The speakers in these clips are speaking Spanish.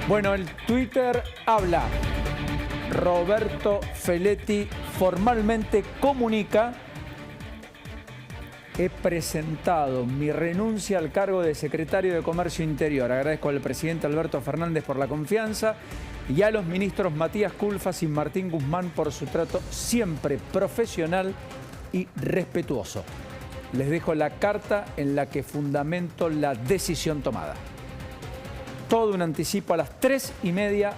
Bueno, el Twitter habla. Roberto Feletti formalmente comunica: he presentado mi renuncia al cargo de secretario de Comercio Interior. Agradezco al presidente Alberto Fernández por la confianza y a los ministros Matías Culfas y Martín Guzmán por su trato siempre profesional y respetuoso. Les dejo la carta en la que fundamento la decisión tomada. Todo un anticipo a las 3:30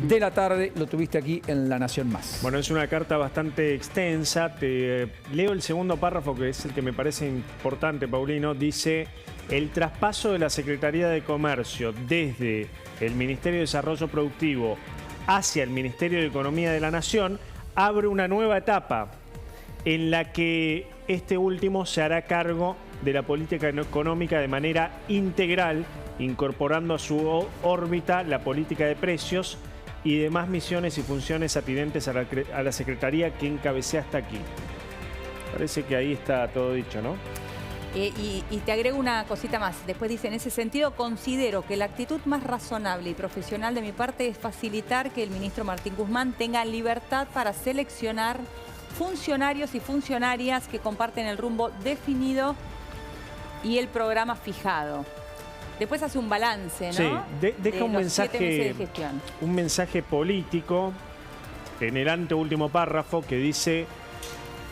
de la tarde. Lo tuviste aquí en La Nación Más. Bueno, es una carta bastante extensa. Te leo el segundo párrafo, que es el que me parece importante, Paulino. Dice: el traspaso de la Secretaría de Comercio desde el Ministerio de Desarrollo Productivo hacia el Ministerio de Economía de la Nación abre una nueva etapa en la que este último se hará cargo de la política económica de manera integral, incorporando a su órbita la política de precios y demás misiones y funciones atinentes a la Secretaría que encabecé hasta aquí. Parece que ahí está todo dicho, ¿no? Y te agrego una cosita más. Después dice: en ese sentido, considero que la actitud más razonable y profesional de mi parte es facilitar que el ministro Martín Guzmán tenga libertad para seleccionar funcionarios y funcionarias que comparten el rumbo definido y el programa fijado. Después hace un balance, ¿no? Sí, deja un 7 meses de mensaje, gestión. un mensaje político en el anteúltimo párrafo que dice: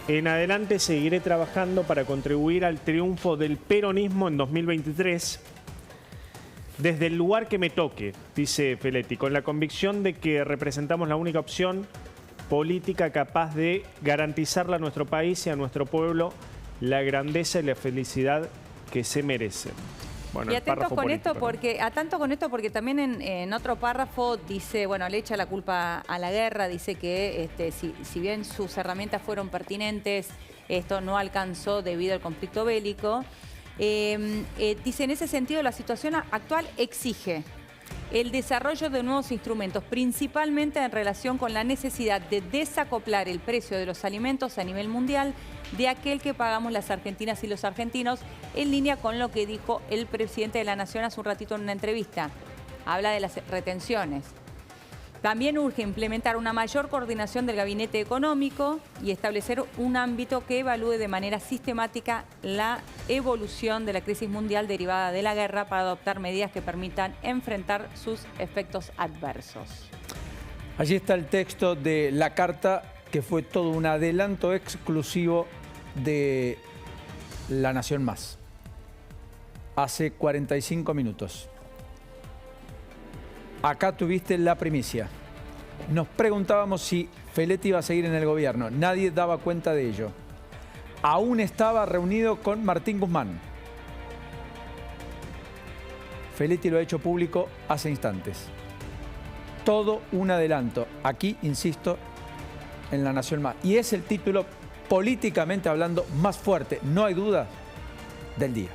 en adelante seguiré trabajando para contribuir al triunfo del peronismo en 2023 desde el lugar que me toque, dice Feletti, con la convicción de que representamos la única opción política capaz de garantizarle a nuestro país y a nuestro pueblo la grandeza y la felicidad que se merecen. Bueno, y atentos con esto, ¿no? porque también en otro párrafo dice, bueno, le echa la culpa a la guerra, dice que si bien sus herramientas fueron pertinentes, esto no alcanzó debido al conflicto bélico. Dice: en ese sentido, la situación actual exige el desarrollo de nuevos instrumentos, principalmente en relación con la necesidad de desacoplar el precio de los alimentos a nivel mundial de aquel que pagamos las argentinas y los argentinos, en línea con lo que dijo el presidente de la Nación hace un ratito en una entrevista. Habla de las retenciones. También urge implementar una mayor coordinación del gabinete económico y establecer un ámbito que evalúe de manera sistemática la evolución de la crisis mundial derivada de la guerra para adoptar medidas que permitan enfrentar sus efectos adversos. Allí está el texto de la carta, que fue todo un adelanto exclusivo de La Nación Más. Hace 45 minutos. Acá tuviste la primicia. Nos preguntábamos si Feletti iba a seguir en el gobierno. Nadie daba cuenta de ello. Aún estaba reunido con Martín Guzmán. Feletti lo ha hecho público hace instantes. Todo un adelanto. Aquí, insisto, en La Nación Más. Y es el título, políticamente hablando, más fuerte, no hay duda, del día.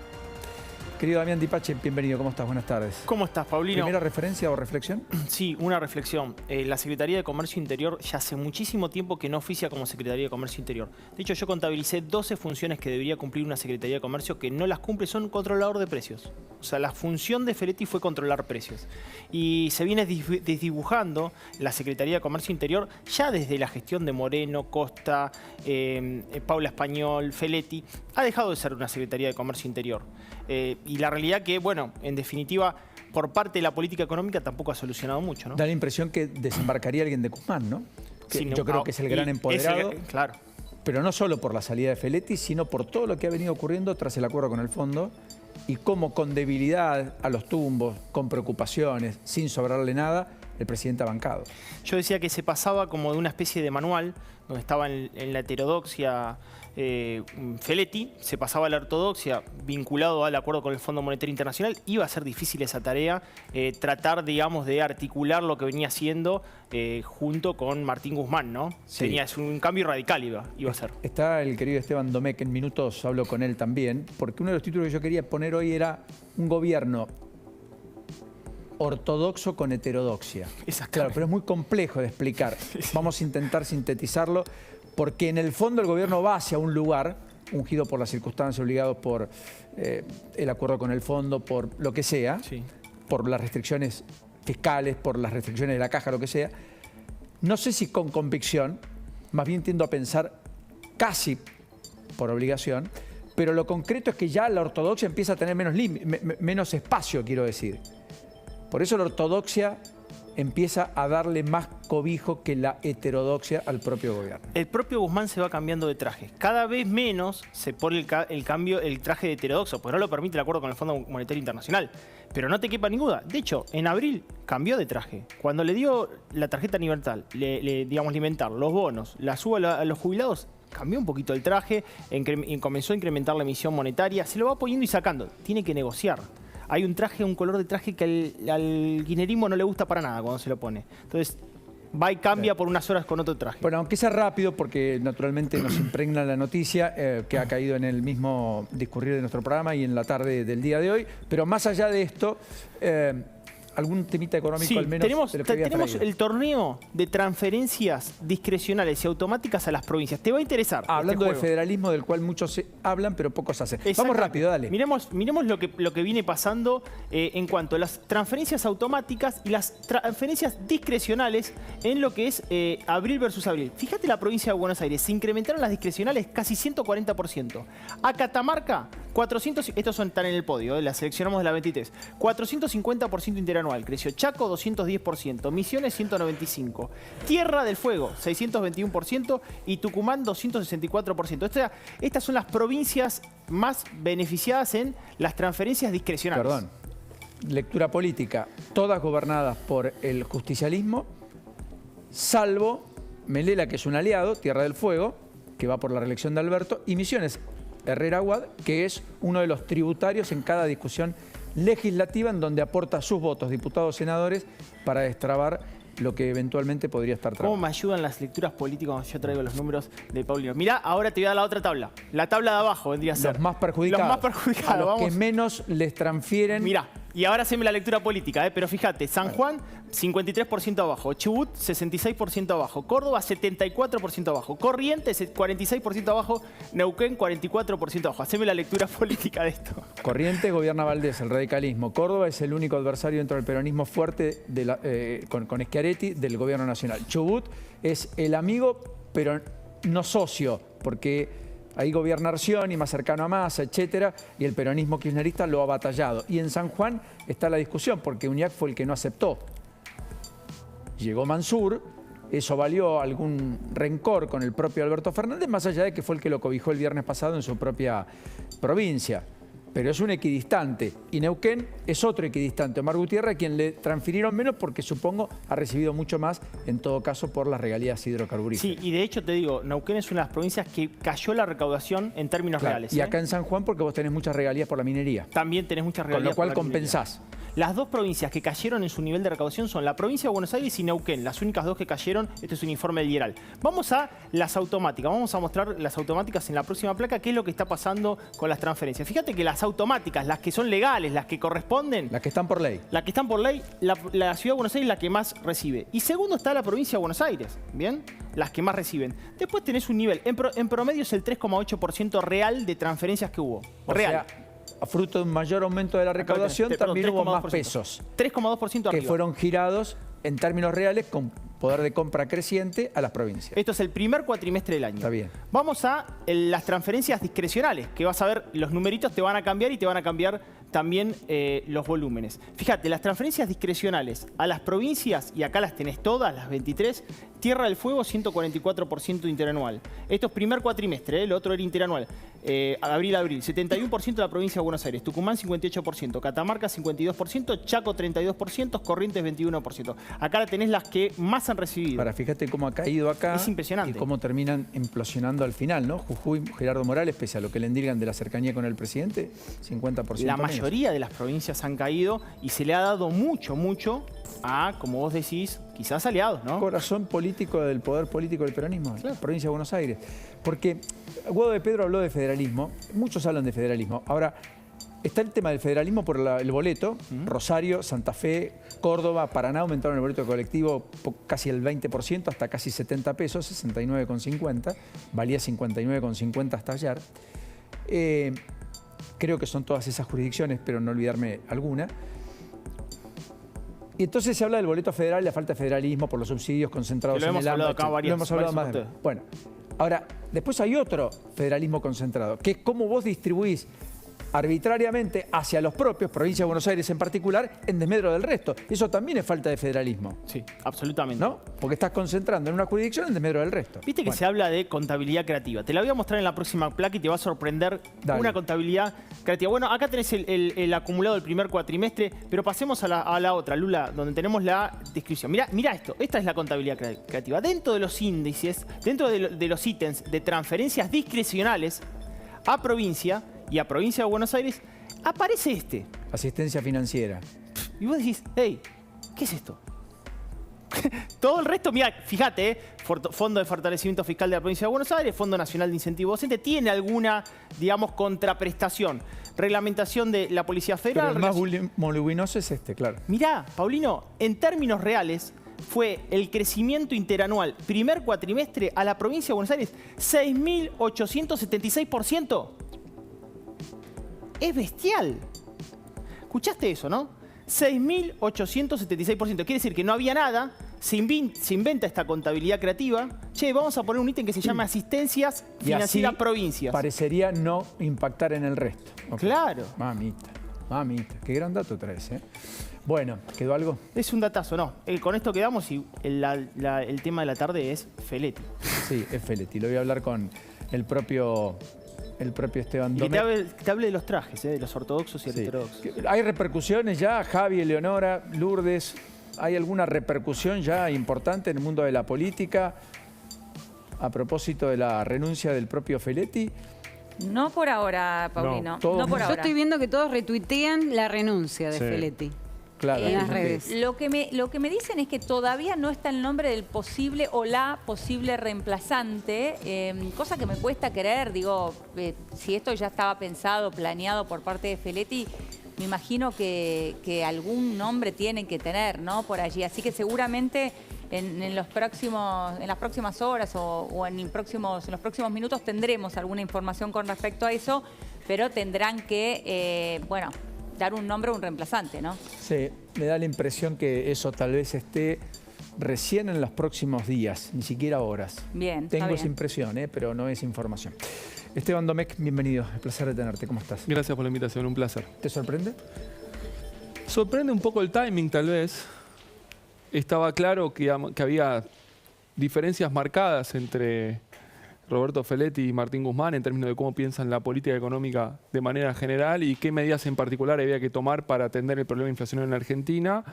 Querido Damián Dipache, bienvenido. ¿Cómo estás? Buenas tardes. ¿Cómo estás, Paulino? ¿Primera referencia o reflexión? Sí, una reflexión. La Secretaría de Comercio Interior ya hace muchísimo tiempo que no oficia como Secretaría de Comercio Interior. De hecho, yo contabilicé 12 funciones que debería cumplir una Secretaría de Comercio que no las cumple, son controlador de precios. O sea, la función de Feletti fue controlar precios. Y se viene desdibujando la Secretaría de Comercio Interior ya desde la gestión de Moreno, Costa, Paula Español, Feletti. Ha dejado de ser una Secretaría de Comercio Interior. Y la realidad que, bueno, en definitiva, por parte de la política económica tampoco ha solucionado mucho, ¿no? Da la impresión que desembarcaría alguien de Guzmán, ¿no? Que Sí, yo creo que es el gran empoderado. Claro. Pero no solo por la salida de Feletti, sino por todo lo que ha venido ocurriendo tras el acuerdo con el fondo y cómo con debilidad, a los tumbos, con preocupaciones, sin sobrarle nada, el presidente ha bancado. Yo decía que se pasaba como de una especie de manual, donde estaba en la heterodoxia Feletti, se pasaba a la ortodoxia vinculado al acuerdo con el Fondo Monetario Internacional. Iba a ser difícil esa tarea, tratar, digamos, de articular lo que venía haciendo junto con Martín Guzmán, ¿no? Sí. Tenía un cambio radical, iba a ser. Está el querido Esteban Domecq, en minutos hablo con él también, porque uno de los títulos que yo quería poner hoy era un gobierno ortodoxo con heterodoxia. Claro, pero es muy complejo de explicar. Vamos a intentar sintetizarlo, porque en el fondo el gobierno va hacia un lugar, ungido por las circunstancias, obligado por el acuerdo con el fondo, por lo que sea, Sí. por las restricciones fiscales, por las restricciones de la caja, lo que sea. No sé si con convicción, más bien tiendo a pensar casi por obligación, pero lo concreto es que ya la ortodoxia empieza a tener menos espacio, quiero decir. Por eso la ortodoxia empieza a darle más cobijo que la heterodoxia al propio gobierno. El propio Guzmán se va cambiando de traje. Cada vez menos se pone el traje de heterodoxo, porque no lo permite el acuerdo con el Fondo Monetario Internacional. Pero no te quepa ninguna duda. De hecho, en abril cambió de traje. Cuando le dio la tarjeta universal, digamos, alimentar, los bonos, la suba a los jubilados, cambió un poquito el traje, comenzó a incrementar la emisión monetaria, se lo va poniendo y sacando. Tiene que negociar. Hay un color de traje que al kirchnerismo no le gusta para nada cuando se lo pone. Entonces, va y cambia por unas horas con otro traje. Bueno, aunque sea rápido, porque naturalmente nos impregna la noticia que ha caído en el mismo discurrir de nuestro programa y en la tarde del día de hoy. Pero más allá de esto, algún temita económico sí, al menos tenemos traído. el torneo de transferencias discrecionales y automáticas a las provincias. Te va a interesar. Hablando de federalismo, del cual muchos hablan, pero pocos hacen. Vamos rápido, dale. Miremos lo que viene pasando en cuanto a las transferencias automáticas y las transferencias discrecionales en lo que es abril versus abril. Fíjate la provincia de Buenos Aires, se incrementaron las discrecionales casi 140%. A Catamarca, 400, estos están en el podio, las seleccionamos de la 23, 450% interanual. Creció Chaco 210%, Misiones 195%, Tierra del Fuego 621% y Tucumán 264%. Estas son las provincias más beneficiadas en las transferencias discrecionales. Perdón, lectura política, todas gobernadas por el justicialismo, salvo Melela, que es un aliado, Tierra del Fuego, que va por la reelección de Alberto, y Misiones, Herrera Aguad, que es uno de los tributarios en cada discusión legislativa en donde aporta sus votos, diputados, senadores, para destrabar lo que eventualmente podría estar trabado. ¿Cómo me ayudan las lecturas políticas cuando yo traigo los números de Paulino? Mirá, ahora te voy a dar la otra tabla. La tabla de abajo vendría a ser. Los más perjudicados. Los más perjudicados. A los vamos. que menos les transfieren. Mirá, y ahora haceme la lectura política, pero fíjate, San Juan, 53% abajo, Chubut, 66% abajo, Córdoba, 74% abajo, Corrientes, 46% abajo, Neuquén, 44% abajo. Haceme la lectura política de esto. Corrientes gobierna Valdés, el radicalismo. Córdoba es el único adversario dentro del peronismo fuerte con Schiaretti del gobierno nacional. Chubut es el amigo, pero no socio, porque ahí gobierna Arcioni, más cercano a Massa, etcétera, y el peronismo kirchnerista lo ha batallado. Y en San Juan está la discusión, porque Uñac fue el que no aceptó. Llegó Mansur, eso valió algún rencor con el propio Alberto Fernández, más allá de que fue el que lo cobijó el viernes pasado en su propia provincia. Pero es un equidistante. Y Neuquén es otro equidistante, Omar Gutiérrez, a quien le transfirieron menos porque supongo ha recibido mucho más, en todo caso, por las regalías hidrocarburíferas. Sí, y de hecho te digo, Neuquén es una de las provincias que cayó la recaudación en términos reales. Y acá en San Juan porque vos tenés muchas regalías por la minería. También tenés muchas regalías. Con lo cual compensás. Las dos provincias que cayeron en su nivel de recaudación son la provincia de Buenos Aires y Neuquén. Las únicas dos que cayeron, este es un informe del IERAL. Vamos a las automáticas. Vamos a mostrar las automáticas en la próxima placa, qué es lo que está pasando con las transferencias. Fíjate que las automáticas, las que son legales, las que corresponden... Las que están por ley. Las que están por ley, la Ciudad de Buenos Aires es la que más recibe. Y segundo está la provincia de Buenos Aires, ¿bien? Las que más reciben. Después tenés un nivel, en promedio es el 3,8% real de transferencias que hubo. Real. O sea, a fruto de un mayor aumento de la recaudación, también hubo más pesos. 3,2% arriba. Que fueron girados en términos reales con poder de compra creciente a las provincias. Esto es el primer cuatrimestre del año. Está bien. Vamos a las transferencias discrecionales, que vas a ver, los numeritos te van a cambiar y te van a cambiar también los volúmenes. Fíjate, las transferencias discrecionales a las provincias, y acá las tenés todas, las 23, Tierra del Fuego, 144% interanual. Esto es primer cuatrimestre, el otro era interanual. Abril, 71% de la provincia de Buenos Aires, Tucumán 58%, Catamarca 52%, Chaco 32%, Corrientes 21%. Acá la tenés las que más han recibido. Para, fíjate cómo ha caído acá. Es impresionante. Y cómo terminan implosionando al final, ¿no? Jujuy, Gerardo Morales, pese a lo que le endilgan de la cercanía con el presidente, 50% La menos. mayoría de las provincias han caído y se le ha dado mucho a, como vos decís, quizás aliados, ¿no? Corazón político del poder político del peronismo, la provincia de Buenos Aires. Porque Guado de Pedro habló de federalismo, muchos hablan de federalismo. Ahora, está el tema del federalismo por el boleto. Rosario, Santa Fe, Córdoba, Paraná aumentaron el boleto colectivo casi el 20%, hasta casi 70 pesos, 69,50. Valía 59,50 hasta ayer. Creo que son todas esas jurisdicciones, pero no olvidarme alguna. Y entonces se habla del boleto federal y la falta de federalismo por los subsidios concentrados Que lo en hemos el hablado AMBA, acá lo hemos hablado más. ustedes. Bueno, ahora, después hay otro federalismo concentrado, que es cómo vos distribuís arbitrariamente hacia los propios, provincia de Buenos Aires en particular, en desmedro del resto. Eso también es falta de federalismo, Sí, absolutamente. ¿no? Porque estás concentrando en una jurisdicción en desmedro del resto. Viste que Bueno, se habla de contabilidad creativa. Te la voy a mostrar en la próxima placa y te va a sorprender Dale. una contabilidad creativa. Bueno, acá tenés el acumulado del primer cuatrimestre, pero pasemos a la otra, Lula, donde tenemos la descripción. Mirá esto, esta es la contabilidad creativa. Dentro de los índices, dentro de los ítems de transferencias discrecionales a provincia y a provincia de Buenos Aires, aparece este. asistencia financiera. Y vos decís, hey, ¿qué es esto? Todo el resto, mira, fíjate, Fondo de Fortalecimiento Fiscal de la Provincia de Buenos Aires, Fondo Nacional de Incentivo Docente, tiene alguna, digamos, contraprestación. Reglamentación de la Policía Pero Federal. el más voluminoso es este, claro. Mirá, Paulino, en términos reales, fue el crecimiento interanual primer cuatrimestre a la Provincia de Buenos Aires 6.876%. Es bestial. ¿Escuchaste eso, no? 6.876%. Quiere decir que no había nada, se inventa esta contabilidad creativa. Che, vamos a poner un ítem que se llama asistencias Y financieras así provincias. parecería no impactar en el resto. Ok. Claro. Mamita, qué gran dato traes, ¿eh? Bueno, ¿quedó algo? Es un datazo, ¿no? Con esto quedamos y el tema de la tarde es Feletti. Sí, es Feletti. Lo voy a hablar con el propio Esteban Y que Domecq. te hable de los trajes, de los ortodoxos y Sí. heterodoxos. ¿Hay repercusiones ya? Javi, Eleonora, Lourdes, ¿hay alguna repercusión ya importante en el mundo de la política a propósito de la renuncia del propio Feletti? No por ahora, Paulino. todo No por muy- ahora. Yo estoy viendo que todos retuitean la renuncia de Sí. Feletti. Claro. En las dicen que- redes. Lo que me dicen es que todavía no está el nombre del posible o la posible reemplazante, cosa que me cuesta creer. Digo, si esto ya estaba pensado, planeado por parte de Feletti, me imagino que algún nombre tienen que tener, ¿no? Por allí. Así que seguramente en las próximas horas o en los próximos minutos tendremos alguna información con respecto a eso, pero tendrán que, dar un nombre a un reemplazante, ¿no? Sí, me da la impresión que eso tal vez esté recién en los próximos días, ni siquiera horas. Bien, está Tengo bien. esa impresión, pero no es información. Esteban Domecq, bienvenido. Es placer de tenerte. ¿Cómo estás? Gracias por la invitación, un placer. ¿Te sorprende? Sorprende un poco el timing, tal vez. Estaba claro que había diferencias marcadas entre Roberto Feletti y Martín Guzmán en términos de cómo piensan la política económica de manera general y qué medidas en particular había que tomar para atender el problema inflacionario en la Argentina.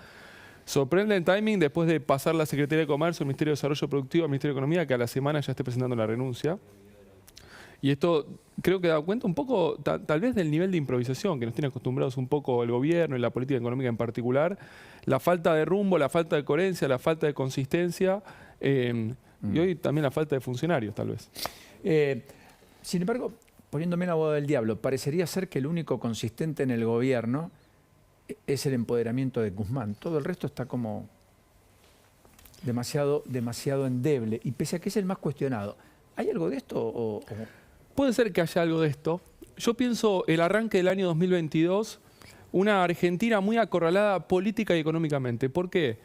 Sorprende el timing después de pasar la Secretaría de Comercio, el Ministerio de Desarrollo Productivo, al Ministerio de Economía, que a la semana ya esté presentando la renuncia. Y esto creo que da cuenta un poco, tal vez, del nivel de improvisación que nos tiene acostumbrados un poco el gobierno y la política económica en particular. La falta de rumbo, la falta de coherencia, la falta de consistencia y hoy también la falta de funcionarios, tal vez. Sin embargo, poniéndome en la boda del diablo, parecería ser que el único consistente en el gobierno es el empoderamiento de Guzmán. Todo el resto está como demasiado endeble. Y pese a que es el más cuestionado, ¿hay algo de esto o...? Puede ser que haya algo de esto. Yo pienso el arranque del año 2022, una Argentina muy acorralada política y económicamente. ¿Por qué?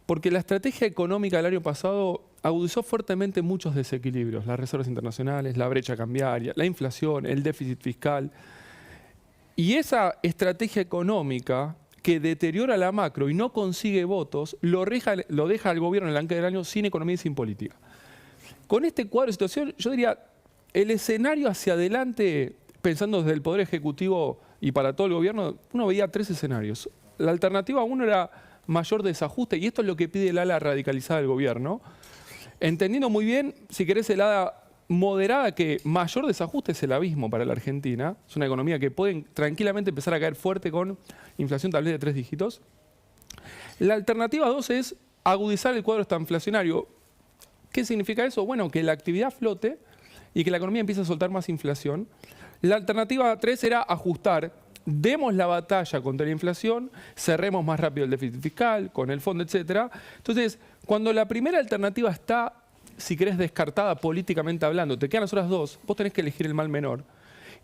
Porque la estrategia económica del año pasado agudizó fuertemente muchos desequilibrios. Las reservas internacionales, la brecha cambiaria, la inflación, el déficit fiscal. Y esa estrategia económica que deteriora la macro y no consigue votos, lo deja al gobierno en el arranque del año sin economía y sin política. Con este cuadro de situación, yo diría, el escenario hacia adelante, pensando desde el Poder Ejecutivo y para todo el gobierno, uno veía tres escenarios. La alternativa uno era mayor desajuste, y esto es lo que pide el ala radicalizada del gobierno, entendiendo muy bien, si querés, el ala moderada, que mayor desajuste es el abismo para la Argentina. Es una economía que puede tranquilamente empezar a caer fuerte con inflación tal vez de 3 dígitos. La alternativa 2 es agudizar el cuadro estanflacionario. ¿Qué significa eso? Bueno, que la actividad flote y que la economía empiece a soltar más inflación. La alternativa 3 era ajustar. Demos la batalla contra la inflación, cerremos más rápido el déficit fiscal, con el fondo, etc. Entonces, cuando la primera alternativa está, si querés, descartada políticamente hablando, te quedan las otras dos, vos tenés que elegir el mal menor.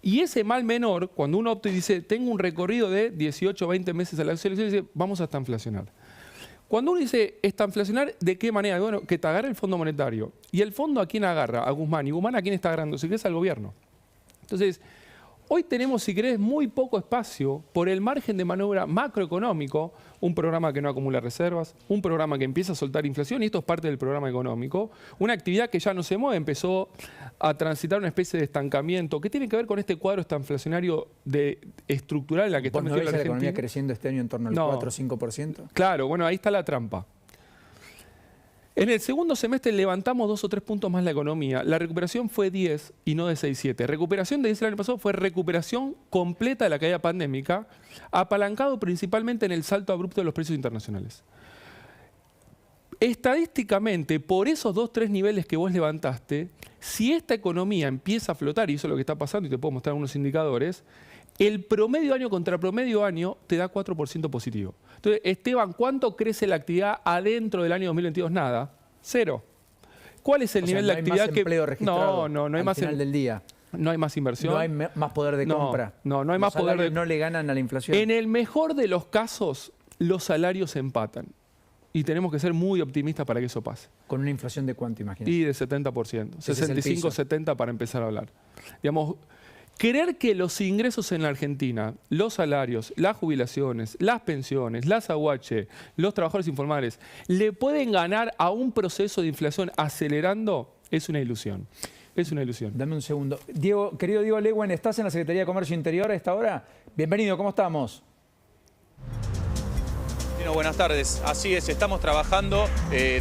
Y ese mal menor, cuando uno opta y dice, tengo un recorrido de 18 o 20 meses a la acción, dice, vamos a estanflacionar. Cuando uno dice estanflacionar, ¿de qué manera? Bueno, que te agarre el Fondo Monetario. ¿Y el fondo a quién agarra? A Guzmán. ¿Y Guzmán a quién está agarrando? Si querés, al gobierno. Entonces, hoy tenemos, si querés, muy poco espacio por el margen de maniobra macroeconómico, un programa que no acumula reservas, un programa que empieza a soltar inflación, y esto es parte del programa económico, una actividad que ya no se mueve, empezó a transitar una especie de estancamiento, que tiene que ver con este cuadro estanflacionario estructural en la que está ¿Vos no metida ves la la economía Argentina. creciendo este año en torno al No. 4 o 5%? Claro, bueno, ahí está la trampa. En el segundo semestre levantamos 2 o 3 puntos más la economía. La recuperación fue 10 y no de 6-7. Recuperación de 10 el año pasado fue recuperación completa de la caída pandémica, apalancado principalmente en el salto abrupto de los precios internacionales. Estadísticamente, por esos 2-3 niveles que vos levantaste, si esta economía empieza a flotar, y eso es lo que está pasando, y te puedo mostrar unos indicadores, el promedio año contra promedio año te da 4% positivo. Entonces, Esteban, ¿cuánto crece la actividad adentro del año 2022? Nada. 0. ¿Cuál es el nivel de actividad que empleo registrado no hay al más final del día? No hay más inversión. No hay más poder de compra. No hay más Los poder de salarios no le ganan a la inflación. En el mejor de los casos, los salarios empatan. Y tenemos que ser muy optimistas para que eso pase. ¿Con una inflación de cuánto, imagínate? Y de 70%. Ese es el 65, piso. 70 para empezar a hablar. Digamos, creer que los ingresos en la Argentina, los salarios, las jubilaciones, las pensiones, las AUH, los trabajadores informales, le pueden ganar a un proceso de inflación acelerando, es una ilusión. Es una ilusión. Dame un segundo. Diego, querido Diego Lewen, ¿estás en la Secretaría de Comercio Interior a esta hora? Bienvenido, ¿cómo estamos? Bueno, buenas tardes. Así es, estamos trabajando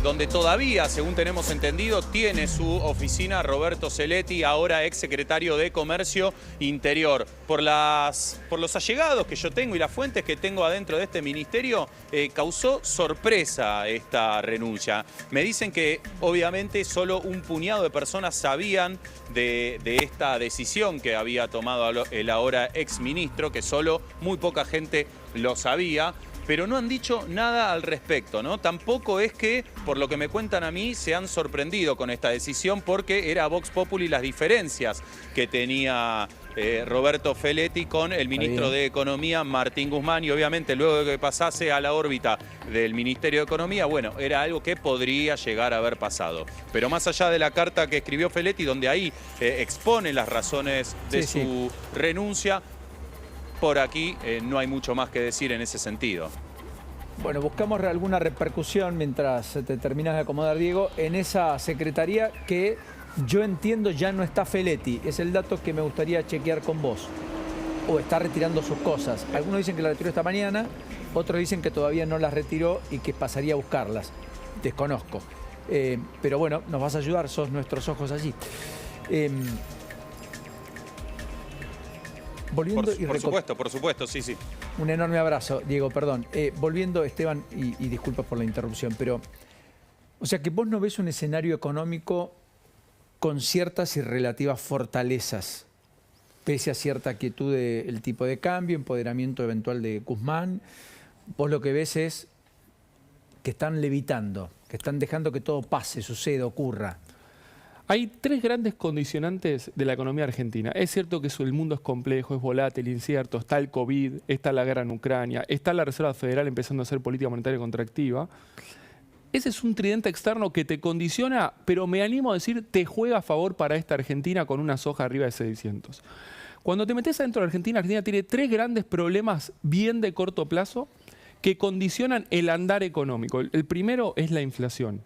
donde todavía, según tenemos entendido, tiene su oficina Roberto Seletti, ahora ex secretario de Comercio Interior. Por los allegados que yo tengo y las fuentes que tengo adentro de este ministerio, causó sorpresa esta renuncia. Me dicen que obviamente solo un puñado de personas sabían de esta decisión que había tomado el ahora ex ministro, que solo muy poca gente lo sabía. Pero no han dicho nada al respecto, ¿no? Tampoco es que, por lo que me cuentan a mí, se han sorprendido con esta decisión porque era Vox Populi las diferencias que tenía Roberto Seletti con el ministro de Economía, Martín Guzmán, y obviamente luego de que pasase a la órbita del Ministerio de Economía, bueno, era algo que podría llegar a haber pasado. Pero más allá de la carta que escribió Seletti, donde ahí expone las razones de su renuncia, por aquí no hay mucho más que decir en ese sentido. Bueno, buscamos alguna repercusión mientras te terminas de acomodar, Diego, en esa secretaría que yo entiendo ya no está Seletti. Es el dato que me gustaría chequear con vos. O está retirando sus cosas. Algunos dicen que la retiró esta mañana, otros dicen que todavía no las retiró y que pasaría a buscarlas. Desconozco. Pero bueno, nos vas a ayudar, sos nuestros ojos allí. Volviendo por supuesto, sí, sí. Un enorme abrazo, Diego, perdón. Volviendo, Esteban, y disculpas por la interrupción, pero, o sea que vos no ves un escenario económico con ciertas y relativas fortalezas, pese a cierta quietud del tipo de cambio, empoderamiento eventual de Guzmán. Vos lo que ves es que están levitando, que están dejando que todo pase, suceda, ocurra. Hay 3 grandes condicionantes de la economía argentina. Es cierto que el mundo es complejo, es volátil, incierto, está el COVID, está la guerra en Ucrania, está la Reserva Federal empezando a hacer política monetaria contractiva. Ese es un tridente externo que te condiciona, pero me animo a decir, te juega a favor para esta Argentina con una soja arriba de 600. Cuando te metes adentro de Argentina, Argentina tiene 3 grandes problemas bien de corto plazo que condicionan el andar económico. El primero es la inflación.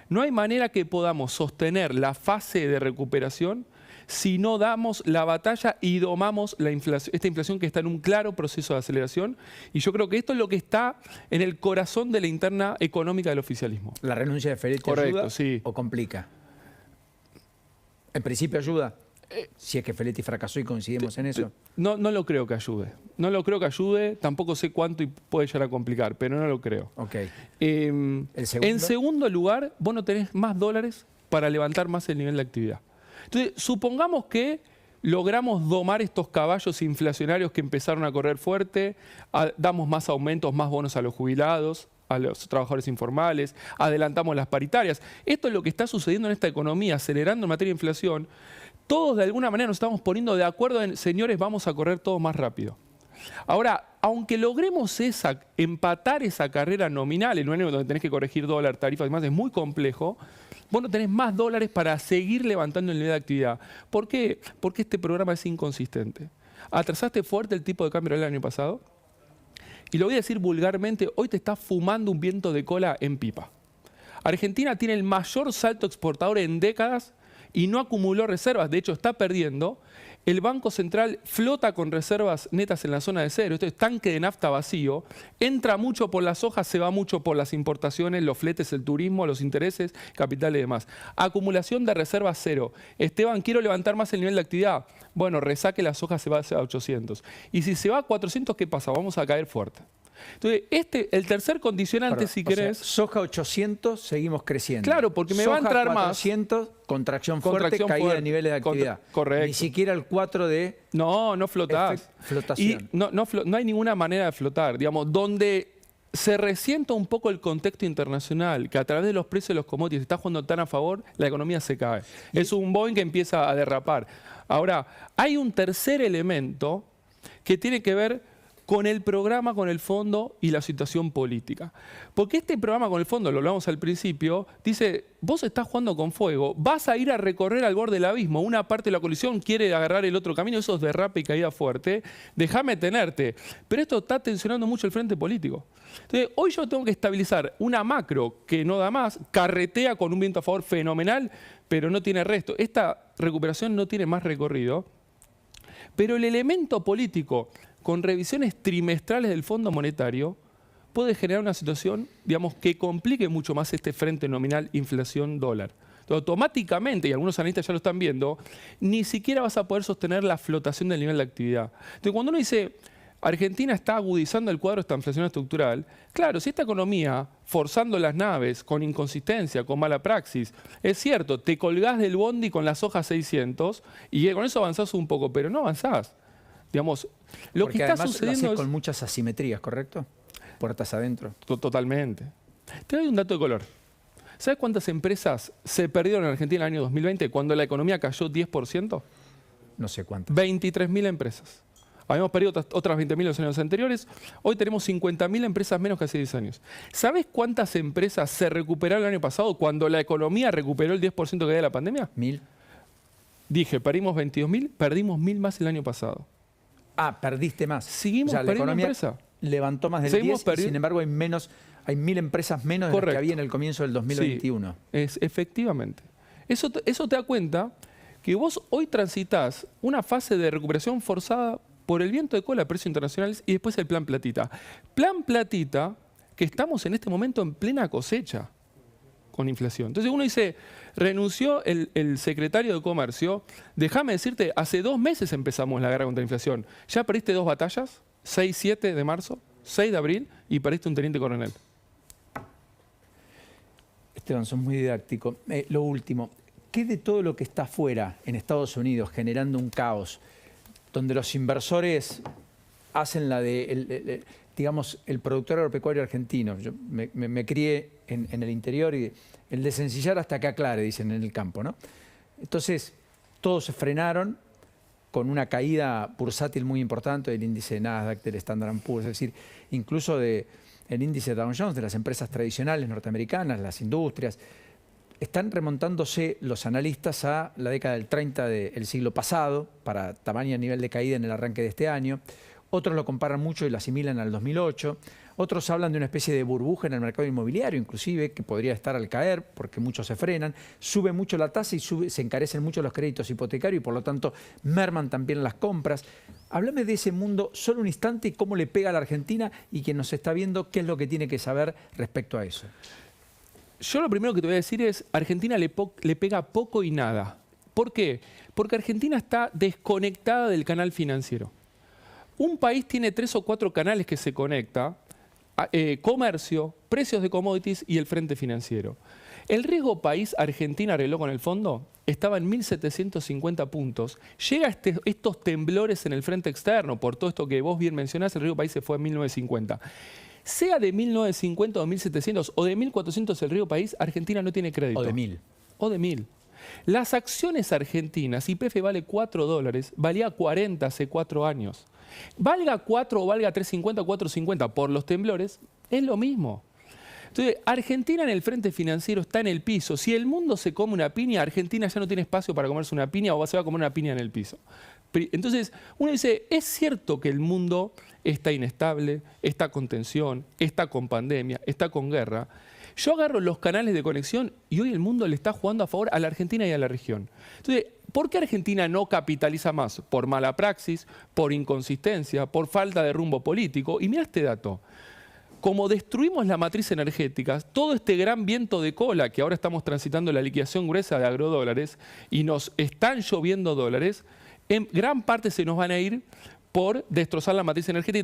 No hay manera que podamos sostener la fase de recuperación si no damos la batalla y domamos esta inflación que está en un claro proceso de aceleración. Y yo creo que esto es lo que está en el corazón de la interna económica del oficialismo. ¿La renuncia de Seletti ayuda o complica? En principio ayuda. Si es que Seletti fracasó y coincidimos en eso. No lo creo que ayude. No lo creo que ayude. Tampoco sé cuánto y puede llegar a complicar, pero no lo creo. Okay. En segundo lugar, vos no tenés más dólares para levantar más el nivel de actividad. Entonces, supongamos que logramos domar estos caballos inflacionarios que empezaron a correr fuerte, damos más aumentos, más bonos a los jubilados, a los trabajadores informales, adelantamos las paritarias. Esto es lo que está sucediendo en esta economía, acelerando en materia de inflación. Todos de alguna manera nos estamos poniendo de acuerdo en, señores, vamos a correr todo más rápido. Ahora, aunque logremos empatar esa carrera nominal en un año donde tenés que corregir dólar, tarifas y demás, es muy complejo, vos no tenés más dólares para seguir levantando el nivel de actividad. ¿Por qué? Porque este programa es inconsistente. Atrasaste fuerte el tipo de cambio del año pasado y lo voy a decir vulgarmente, hoy te estás fumando un viento de cola en pipa. Argentina tiene el mayor salto exportador en décadas y no acumuló reservas, de hecho está perdiendo. El Banco Central flota con reservas netas en la zona de cero, esto es tanque de nafta vacío, entra mucho por las hojas, se va mucho por las importaciones, los fletes, el turismo, los intereses, capital y demás. Acumulación de reservas cero. Esteban, quiero levantar más el nivel de actividad. Bueno, resaque las hojas, se va a 800. Y si se va a 400, ¿qué pasa? Vamos a caer fuerte. Entonces, el tercer condicionante, Perdón, si querés... soja 800, seguimos creciendo. Claro, porque me va a entrar más. 400, contracción fuerte, caída de niveles de actividad. Correcto. Ni siquiera el 4 de... No flotás. Flotación. Y no hay ninguna manera de flotar. Digamos, donde se resienta un poco el contexto internacional, que a través de los precios de los commodities está jugando tan a favor, la economía se cae. Es un Boeing que empieza a derrapar. Ahora, hay un tercer elemento que tiene que ver con el programa, con el fondo y la situación política. Porque este programa con el fondo, lo hablamos al principio, dice, vos estás jugando con fuego, vas a ir a recorrer al borde del abismo, una parte de la coalición quiere agarrar el otro camino, eso es derrape y caída fuerte, déjame tenerte. Pero esto está tensionando mucho el frente político. Entonces, hoy yo tengo que estabilizar una macro que no da más, carretea con un viento a favor fenomenal, pero no tiene resto. Esta recuperación no tiene más recorrido, pero el elemento político con revisiones trimestrales del Fondo Monetario, puede generar una situación, digamos, que complique mucho más este frente nominal inflación-dólar. Automáticamente, y algunos analistas ya lo están viendo, ni siquiera vas a poder sostener la flotación del nivel de actividad. Entonces, cuando uno dice, Argentina está agudizando el cuadro de esta inflación estructural, claro, si esta economía, forzando las naves, con inconsistencia, con mala praxis, es cierto, te colgás del bondi con las hojas 600 y con eso avanzás un poco, pero no avanzás. Digamos, lo Porque que está además sucediendo lo haces es... con muchas asimetrías, ¿correcto? Puertas adentro. Totalmente. Te doy un dato de color. ¿Sabes cuántas empresas se perdieron en Argentina en el año 2020 cuando la economía cayó 10%? No sé cuántas. 23.000 empresas. Habíamos perdido otras 20.000 en los años anteriores. Hoy tenemos 50.000 empresas menos que hace 10 años. ¿Sabes cuántas empresas se recuperaron el año pasado cuando la economía recuperó el 10% que había de la pandemia? 1000. Dije, perdimos 22.000, perdimos 1.000 más el año pasado. Ah, perdiste más. Seguimos la perdiendo economía empresa. Levantó más del Seguimos 10 y sin embargo hay 1.000 empresas menos de las que había en el comienzo del 2021. Sí, efectivamente. Eso te da cuenta que vos hoy transitas una fase de recuperación forzada por el viento de cola de precios internacionales y después el Plan Platita. Plan Platita, que estamos en este momento en plena cosecha con inflación. Entonces uno dice, renunció el secretario de Comercio, déjame decirte, hace 2 meses empezamos la guerra contra la inflación. Ya perdiste 2 batallas, 6-7 de marzo, 6 de abril y perdiste un teniente coronel. Esteban, sos muy didáctico. Lo último, ¿qué de todo lo que está afuera en Estados Unidos generando un caos, donde los inversores hacen la de, digamos, el productor agropecuario argentino? Yo me crié en el interior y el de sencillar hasta que aclare, dicen en el campo, ¿no? Entonces, todos se frenaron con una caída bursátil muy importante del índice Nasdaq, del Standard & Poor's, es decir, incluso del índice Dow Jones, de las empresas tradicionales norteamericanas, las industrias. Están remontándose los analistas a la década del 30 del siglo pasado, para tamaño y nivel de caída en el arranque de este año. Otros lo comparan mucho y lo asimilan al 2008. Otros hablan de una especie de burbuja en el mercado inmobiliario, inclusive, que podría estar al caer, porque muchos se frenan. Sube mucho la tasa y se encarecen mucho los créditos hipotecarios y, por lo tanto, merman también las compras. Háblame de ese mundo solo un instante y cómo le pega a la Argentina y quien nos está viendo, qué es lo que tiene que saber respecto a eso. Yo lo primero que te voy a decir es, Argentina le pega poco y nada. ¿Por qué? Porque Argentina está desconectada del canal financiero. Un país tiene 3 o 4 canales que se conecta, comercio, precios de commodities y el frente financiero. El riesgo país Argentina arregló con el fondo estaba en 1.750 puntos. Llega estos temblores en el frente externo, por todo esto que vos bien mencionás, el riesgo país se fue a 1.950. Sea de 1.950 o 1.700 o de 1.400 el riesgo país, Argentina no tiene crédito. O de 1.000. O de 1.000. Las acciones argentinas, YPF vale $4, valía 40 hace 4 años. Valga 4 o valga 3.50 o 4.50 por los temblores, es lo mismo. Entonces, Argentina en el frente financiero está en el piso. Si el mundo se come una piña, Argentina ya no tiene espacio para comerse una piña o se va a comer una piña en el piso. Entonces, uno dice, es cierto que el mundo está inestable, está con tensión, está con pandemia, está con guerra. Yo agarro los canales de conexión y hoy el mundo le está jugando a favor a la Argentina y a la región. Entonces, ¿por qué Argentina no capitaliza más? Por mala praxis, por inconsistencia, por falta de rumbo político. Y mira este dato. Como destruimos la matriz energética, todo este gran viento de cola que ahora estamos transitando la liquidación gruesa de agrodólares y nos están lloviendo dólares, en gran parte se nos van a ir por destrozar la matriz energética.